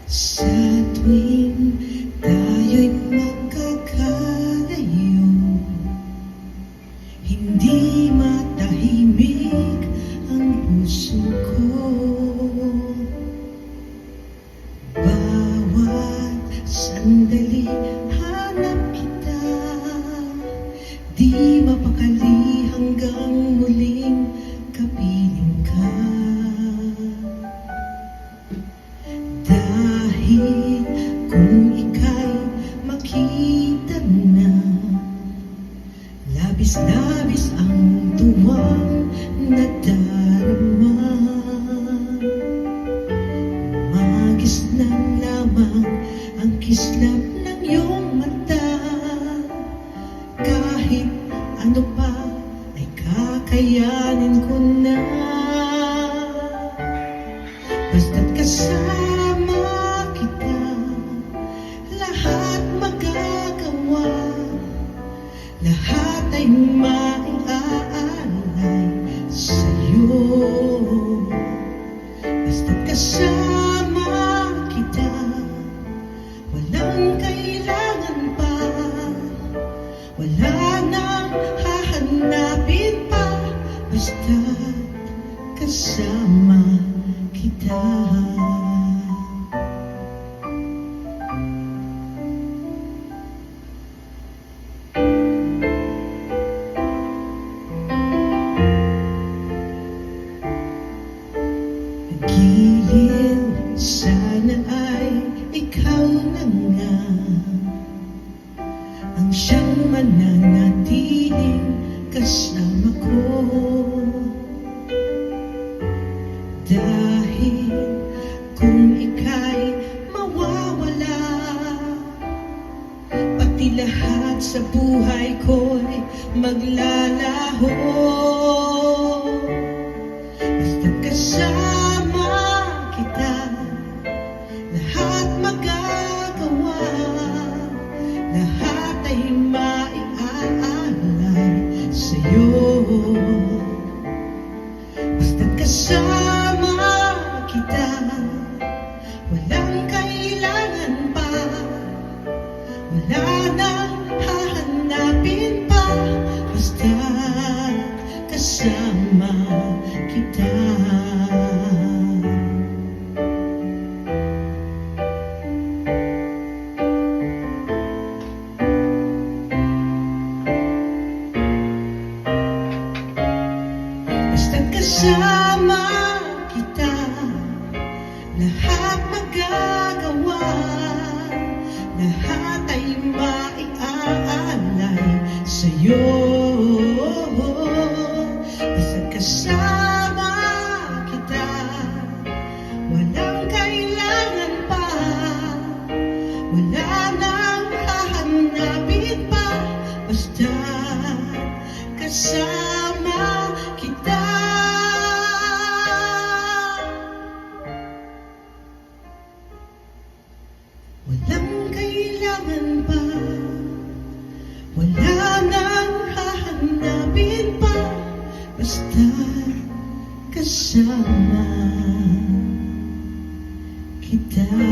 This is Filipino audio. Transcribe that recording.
Sa tuwing tayo'y magkakalayo, hindi matahimik ang puso ko. Bawat sandali hanap kita, di mapakali hanggang muling kapiling ka. Dahil kung ika'y makita na, labis-labis ang tuwang nadarama. Magisnan lamang ang kislap ng iyong mata. Kahit ano pa ay kakayanin ko na. Basta't kasama kita, lahat magagawa, lahat ay maiaalay sa'yo. Basta't kasama kita, walang kailangan pa, wala nang hahanapin pa. Basta't kasama kita. Giliw, sana ay ikaw na nga ang siyang mananatiling kasama ko. Dahil kung ika'y mawawala, pati lahat sa buhay ko'y maglalaho. Basta't kasama kita, lahat magagawa, lahat ay maiaalay sa'yo. Basta't kasama kita, walang kailangan pa, wala nang hahanapin pa. Basta't kasama kita. Basta't kasama kita, lahat magagawa, lahat ay maiaalay sa'yo. Basta't kasama kita, walang kailangan pa, wala nang hahanapin pa. Basta't kasama kita. Walang kailangan pa, wala nang hahanapin pa. Basta't kasama kita.